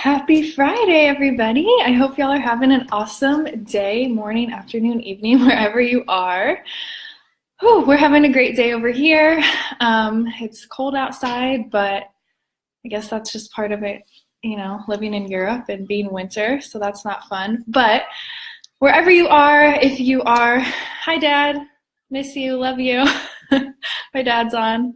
Happy Friday, everybody. I hope y'all are having an awesome day, morning, afternoon, evening, wherever you are. Whew, we're having a great day over here. It's cold outside, but I guess that's just part of it, living in Europe and being winter, so that's not fun. But wherever you are, if you are, hi, Dad, miss you, love you. My dad's on.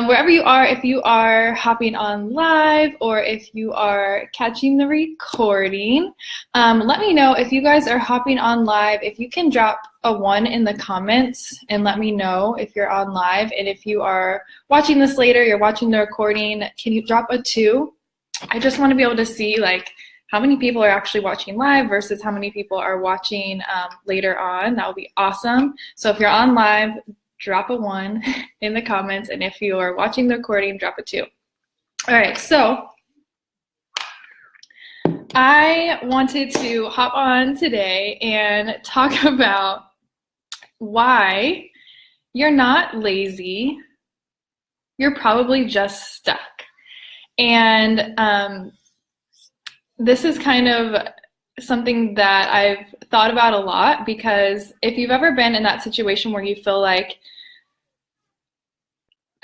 Wherever you are, if you are hopping on live or if you are catching the recording, let me know if you guys are hopping on live. If you can drop a 1 in the comments and let me know if you're on live. And if you are watching this later, you're watching the recording, can you drop a 2? I just want to be able to see how many people are actually watching live versus how many people are watching later on. That would be awesome. So if you're on live, drop a 1 in the comments, and if you are watching the recording, drop a 2. All right, so I wanted to hop on today and talk about why you're not lazy, you're probably just stuck. And this is kind of something that I've thought about a lot, because if you've ever been in that situation where you feel like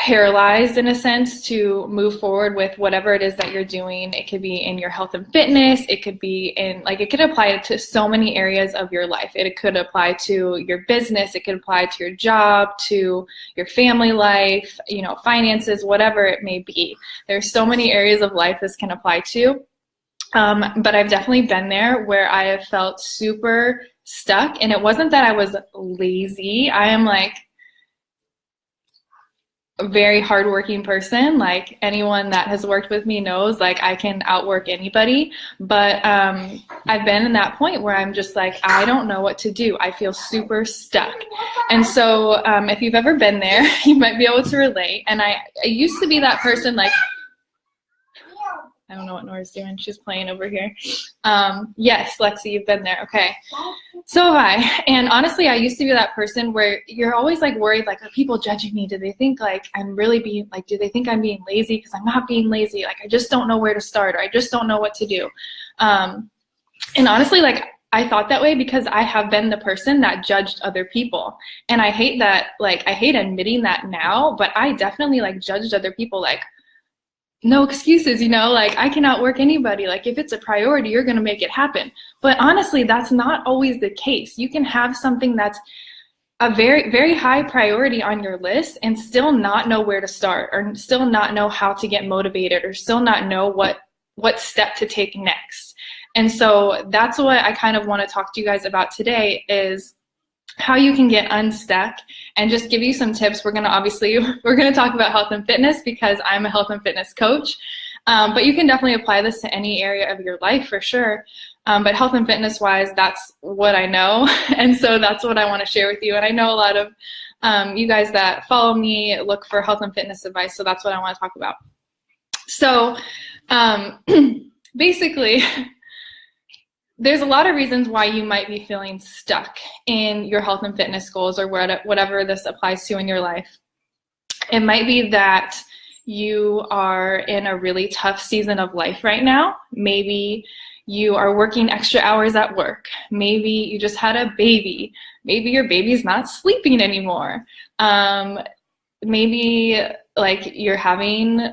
paralyzed in a sense to move forward with whatever it is that you're doing, it could be in your health and fitness, it could be in it could apply to so many areas of your life. It could apply to your business, it could apply to your job, to your family life, finances, whatever it may be. There's so many areas of life this can apply to. But I've definitely been there where I have felt super stuck, and it wasn't that I was lazy. I am a very hardworking person. Anyone that has worked with me knows, I can outwork anybody. But I've been in that point where I'm just I don't know what to do. I feel super stuck. And so if you've ever been there, you might be able to relate. And I used to be that person I don't know what Nora's doing. She's playing over here. Yes, Lexi, you've been there. Okay. So have I. And honestly, I used to be that person where you're always worried, are people judging me? Do they think I'm really being, do they think I'm being lazy? Because I'm not being lazy. I just don't know where to start, or I just don't know what to do. And honestly, I thought that way because I have been the person that judged other people. And I hate that, I hate admitting that now, but I definitely judged other people no excuses, I can outwork anybody. If it's a priority, you're going to make it happen. But honestly, that's not always the case. You can have something that's a very, very high priority on your list and still not know where to start, or still not know how to get motivated, or still not know what step to take next. And so that's what I kind of want to talk to you guys about today, is how you can get unstuck, and just give you some tips. We're going to talk about health and fitness because I'm a health and fitness coach. But you can definitely apply this to any area of your life for sure. But health and fitness wise, that's what I know. And so that's what I want to share with you. And I know a lot of you guys that follow me look for health and fitness advice. So that's what I want to talk about. So basically, there's a lot of reasons why you might be feeling stuck in your health and fitness goals, or whatever this applies to in your life. It might be that you are in a really tough season of life right now. Maybe you are working extra hours at work. Maybe you just had a baby. Maybe your baby's not sleeping anymore. Maybe you're having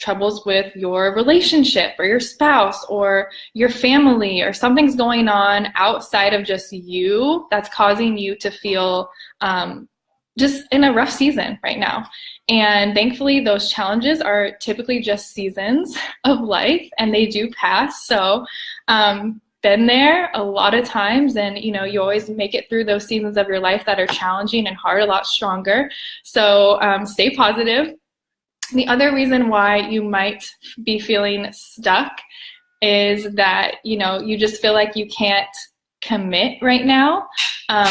troubles with your relationship or your spouse or your family, or something's going on outside of just you that's causing you to feel just in a rough season right now. And thankfully, those challenges are typically just seasons of life, and they do pass. So been there a lot of times, and you always make it through those seasons of your life that are challenging and hard a lot stronger. So stay positive. The other reason why you might be feeling stuck is that, you just feel like you can't commit right now.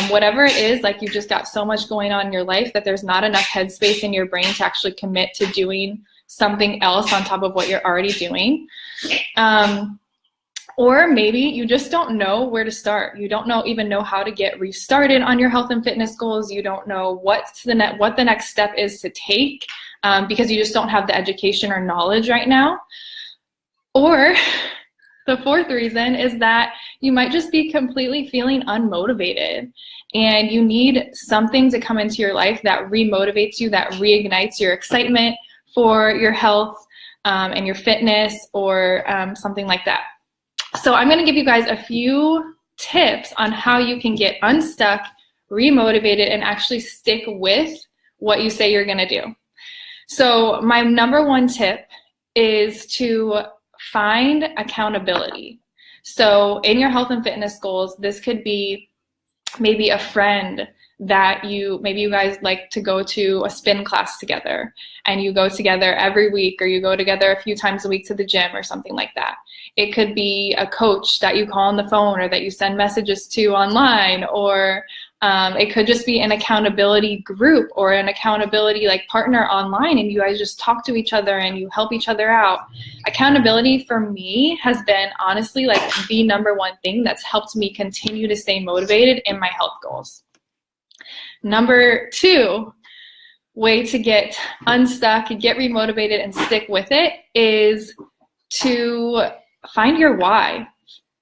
Whatever it is, you've just got so much going on in your life that there's not enough headspace in your brain to actually commit to doing something else on top of what you're already doing. Or maybe you just don't know where to start. You don't even know how to get restarted on your health and fitness goals. You don't know what the next step is to take, because you just don't have the education or knowledge right now. Or the fourth reason is that you might just be completely feeling unmotivated and you need something to come into your life that remotivates you, that reignites your excitement for your health and your fitness, or something like that. So I'm going to give you guys a few tips on how you can get unstuck, remotivated, and actually stick with what you say you're going to do. So my number one tip is to find accountability. So in your health and fitness goals, this could be maybe a friend that maybe you guys like to go to a spin class together and you go together every week, or you go together a few times a week to the gym or something like that. It could be a coach that you call on the phone or that you send messages to online, or it could just be an accountability group or an accountability like partner online, and you guys just talk to each other and you help each other out. Accountability for me has been honestly like the number one thing that's helped me continue to stay motivated in my health goals. Number two way to get unstuck, get remotivated, and stick with it is to find your why.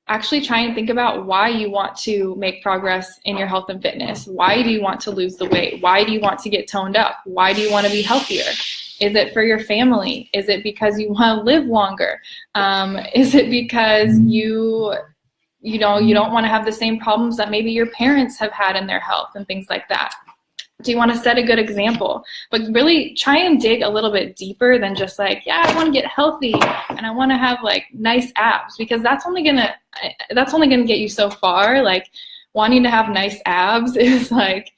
Actually try and think about why you want to make progress in your health and fitness. Why do you want to lose the weight? Why do you want to get toned up? Why do you want to be healthier? Is it for your family? Is it because you want to live longer? Is it because you don't want to have the same problems that maybe your parents have had in their health and things like that? Do you want to set a good example? But really try and dig a little bit deeper than just like, yeah, I want to get healthy and I want to have like nice abs, because that's only gonna get you so far. Like wanting to have nice abs is like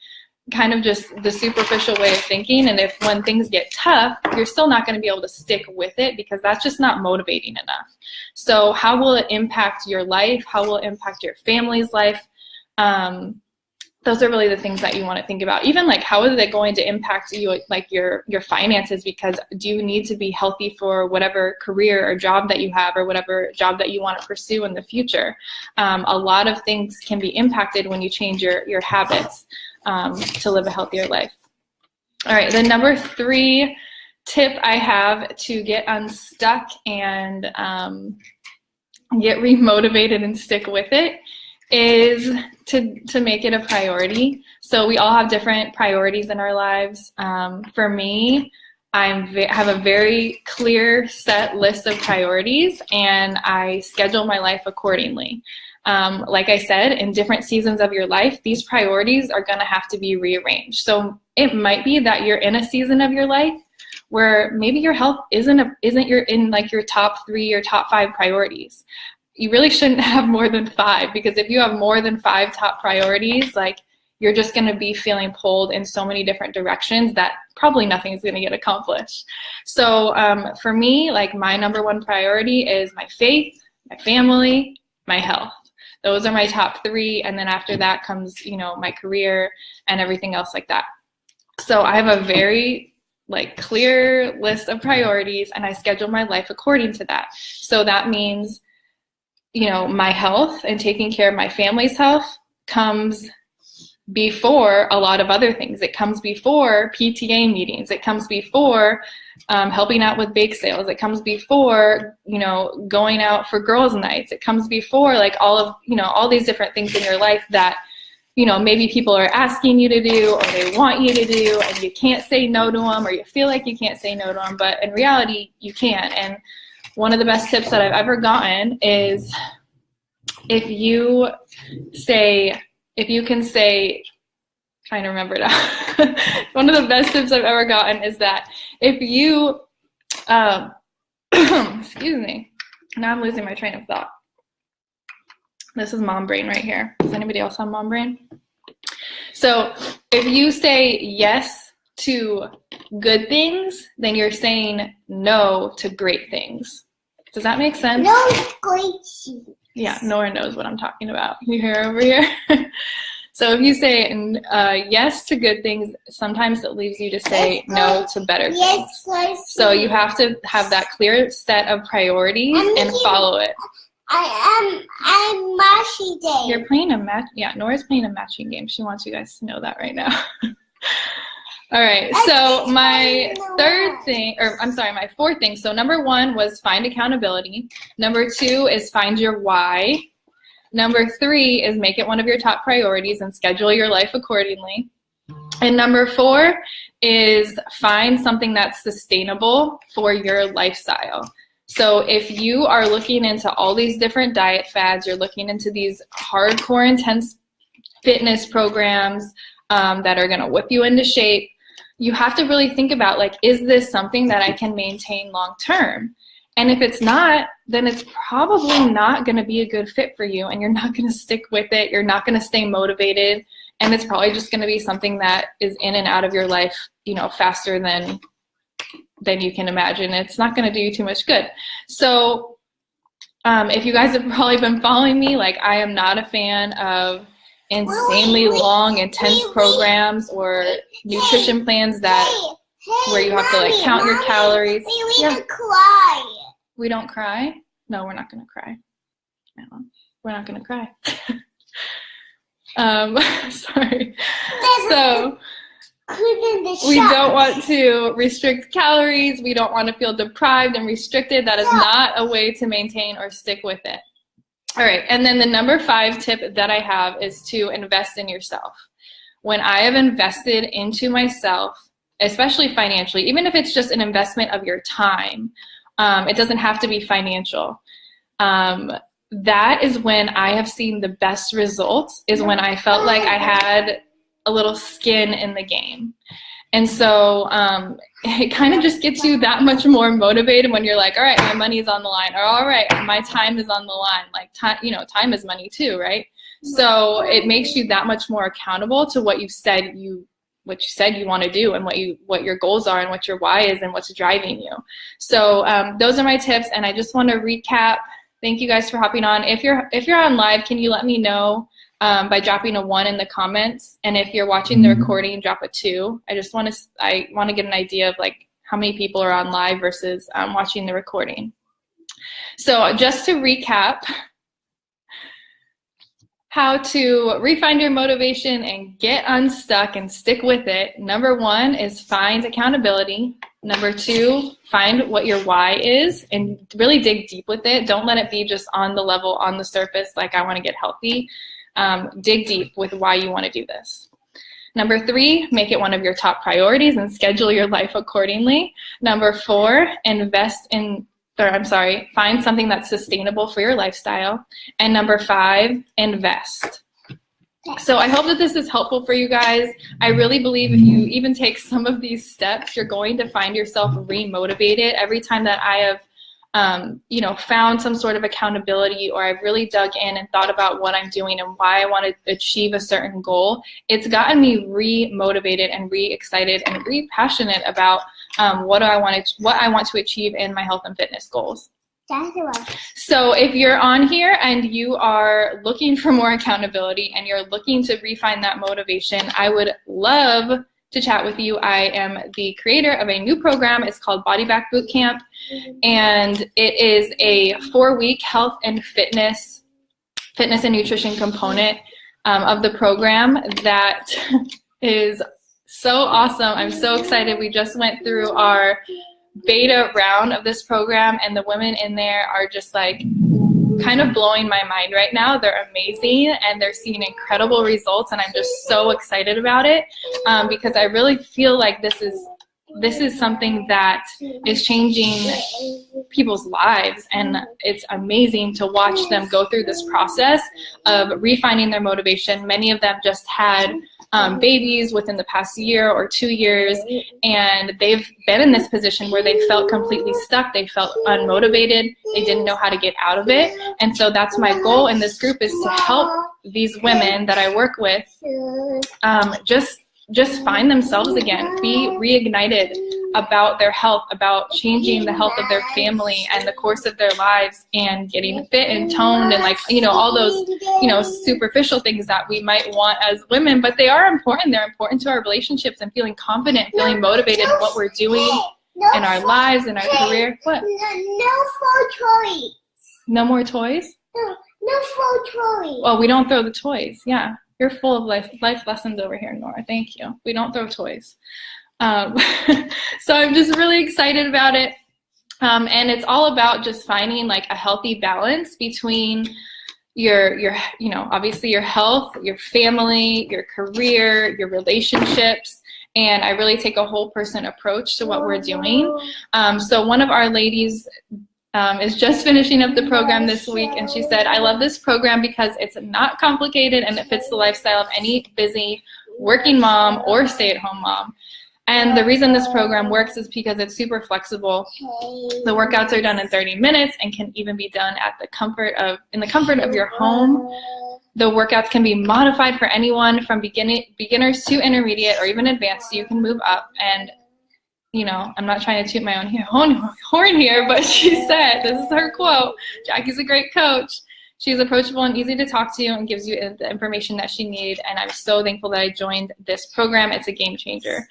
kind of just the superficial way of thinking. And if when things get tough, you're still not going to be able to stick with it because that's just not motivating enough. So how will it impact your life? How will it impact your family's life? Those are really the things that you want to think about. Even like, how is it going to impact you, like your finances? Because do you need to be healthy for whatever career or job that you have, or whatever job that you want to pursue in the future? A lot of things can be impacted when you change your habits to live a healthier life. All right, the number three tip I have to get unstuck and get remotivated and stick with it is to make it a priority. So we all have different priorities in our lives. For me, I have a very clear set list of priorities, and I schedule my life accordingly. Like I said, in different seasons of your life, these priorities are going to have to be rearranged. So it might be that you're in a season of your life where maybe your health isn't your top 3 or top 5 priorities. You really shouldn't have more than 5, because if you have more than 5 top priorities, like you're just going to be feeling pulled in so many different directions that probably nothing is going to get accomplished. So for me, like my number one priority is my faith, my family, my health. Those are my top 3, and then after that comes, my career and everything else like that. So I have a very clear list of priorities, and I schedule my life according to that. So that means my health and taking care of my family's health comes before a lot of other things. It comes before PTA meetings. It comes before helping out with bake sales. It comes before, going out for girls' nights. It comes before all these different things in your life that, maybe people are asking you to do, or they want you to do, and you can't say no to them, or you feel like you can't say no to them, but in reality, you can. And one of the best tips that I've ever gotten is if you can say, trying to remember now. One of the best tips I've ever gotten is that if you, excuse me, now I'm losing my train of thought. This is mom brain right here. Does anybody else have mom brain? So if you say yes to good things, then you're saying no to great things. Does that make sense? No great things. Yeah, Nora knows what I'm talking about. You hear over here? So if you say yes to good things, sometimes it leaves you to say no to better things. So you have to have that clear set of priorities and follow it. I'm matching game. You're playing a match. Yeah, Nora's playing a matching game. She wants you guys to know that right now. All right, so my my fourth thing. So number 1 was find accountability. Number 2 is find your why. Number 3 is make it one of your top priorities and schedule your life accordingly. And number 4 is find something that's sustainable for your lifestyle. So if you are looking into all these different diet fads, you're looking into these hardcore intense fitness programs that are going to whip you into shape, you have to really think about, like, is this something that I can maintain long term? And if it's not, then it's probably not going to be a good fit for you, and you're not going to stick with it. You're not going to stay motivated, and it's probably just going to be something that is in and out of your life, you know, faster than you can imagine. It's not going to do you too much good. So if you guys have probably been following me, like, I am not a fan of insanely long, intense programs or nutrition plans where you have to, like, count your calories. We need to cry. We don't cry? No, we're not going to cry. No, we're not going to cry. Sorry. So we don't want to restrict calories. We don't want to feel deprived and restricted. That is not a way to maintain or stick with it. All right, and then the number 5 tip that I have is to invest in yourself. When I have invested into myself, especially financially, even if it's just an investment of your time, it doesn't have to be financial. That is when I have seen the best results, is when I felt like I had a little skin in the game. And so it kind of just gets you that much more motivated when you're like, all right, my money's on the line, or all right, my time is on the line. Like, time, you know, time is money too, right? So it makes you that much more accountable to what you said you want to do, and what your goals are, and what your why is, and what's driving you. So those are my tips, and I just want to recap. Thank you guys for hopping on. If you're on live, can you let me know by dropping a 1 in the comments? And if you're watching the recording, drop a 2. I want to get an idea of, like, how many people are on live versus watching the recording. So just to recap, how to refine your motivation and get unstuck and stick with it. Number 1 is find accountability. Number 2, find what your why is and really dig deep with it. Don't let it be just on the level, on the surface, like, I want to get healthy. Dig deep with why you want to do this. Number 3, make it one of your top priorities and schedule your life accordingly. Number 4, find something that's sustainable for your lifestyle. And number 5, invest. So I hope that this is helpful for you guys. I really believe if you even take some of these steps, you're going to find yourself re-motivated. Every time that I have found some sort of accountability, or I've really dug in and thought about what I'm doing and why I want to achieve a certain goal, it's gotten me re-motivated and re-excited and re-passionate about what I want to achieve in my health and fitness goals. So if you're on here and you are looking for more accountability and you're looking to refine that motivation, I would love to chat with you. I am the creator of a new program. It's called Body Back Boot Camp, and it is a 4-week health and fitness and nutrition component of the program that is so awesome. I'm so excited. We just went through our beta round of this program, and the women in there are just, like, kind of blowing my mind right now. They're amazing, and they're seeing incredible results, and I'm just so excited about it because I really feel like this is something that is changing people's lives, and it's amazing to watch them go through this process of refining their motivation. Many of them just had babies within the past year or 2 years, and they've been in this position where they felt completely stuck. They felt unmotivated. They didn't know how to get out of it. And so that's my goal in this group, is to help these women that I work with just find themselves again, be reignited about their health, about changing the health of their family and the course of their lives, and getting fit and toned, and, like, all those, superficial things that we might want as women, but they are important. They're important to our relationships and feeling confident, feeling motivated in what we're doing in our lives, in our career. What? No more toys. No more toys? No more toys. Well, we don't throw the toys. Yeah. You're full of life lessons over here, Nora. Thank you. We don't throw toys. So I'm just really excited about it. And it's all about just finding like a healthy balance between your obviously your health, your family, your career, your relationships. And I really take a whole person approach to what we're doing. So one of our ladies is just finishing up the program this week, and she said, I love this program because it's not complicated and it fits the lifestyle of any busy working mom or stay-at-home mom. And the reason this program works is because it's super flexible. The workouts are done in 30 minutes and can even be done in the comfort of your home. The workouts can be modified for anyone from beginners to intermediate or even advanced, so you can move up. And I'm not trying to toot my own horn here, but she said, this is her quote, Jackie's a great coach. She's approachable and easy to talk to and gives you the information that she needs. And I'm so thankful that I joined this program. It's a game changer.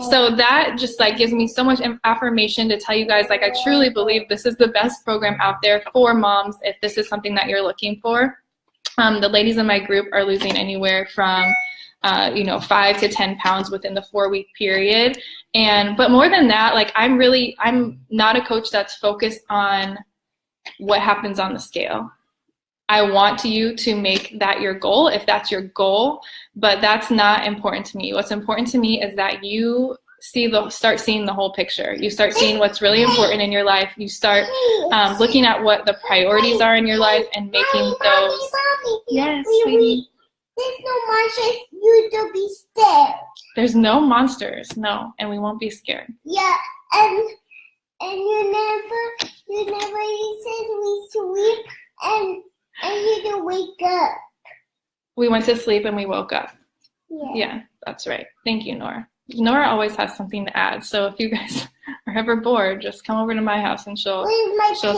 So that just like gives me so much affirmation to tell you guys, like, I truly believe this is the best program out there for moms if this is something that you're looking for. The ladies in my group are losing anywhere from 5 to 10 pounds within the 4-week period. But more than that, like, I'm not a coach that's focused on what happens on the scale. I want you to make that your goal if that's your goal, but that's not important to me. What's important to me is that you start seeing the whole picture. You start seeing what's really important in your life. You start looking at what the priorities are in your life and making those. Yes, sweetie. There's no monsters. You don't be scared. There's no monsters, no, and we won't be scared. Yeah, and you never said we sleep and you don't wake up. We went to sleep and we woke up. Yeah, that's right. Thank you, Nora. Nora always has something to add. So if you guys are ever bored, just come over to my house and she'll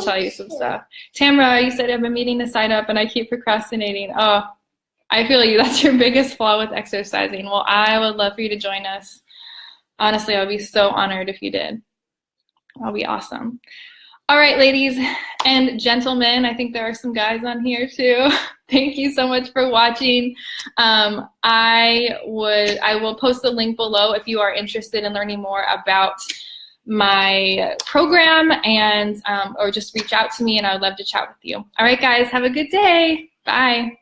tell you some stuff. Tamara, you said I've been meaning to sign up and I keep procrastinating. Oh, I feel you. That's your biggest flaw with exercising. Well, I would love for you to join us. Honestly, I would be so honored if you did. That'll be awesome. All right, ladies and gentlemen, I think there are some guys on here too. Thank you so much for watching. I will post the link below if you are interested in learning more about my program and or just reach out to me and I would love to chat with you. All right, guys, have a good day. Bye.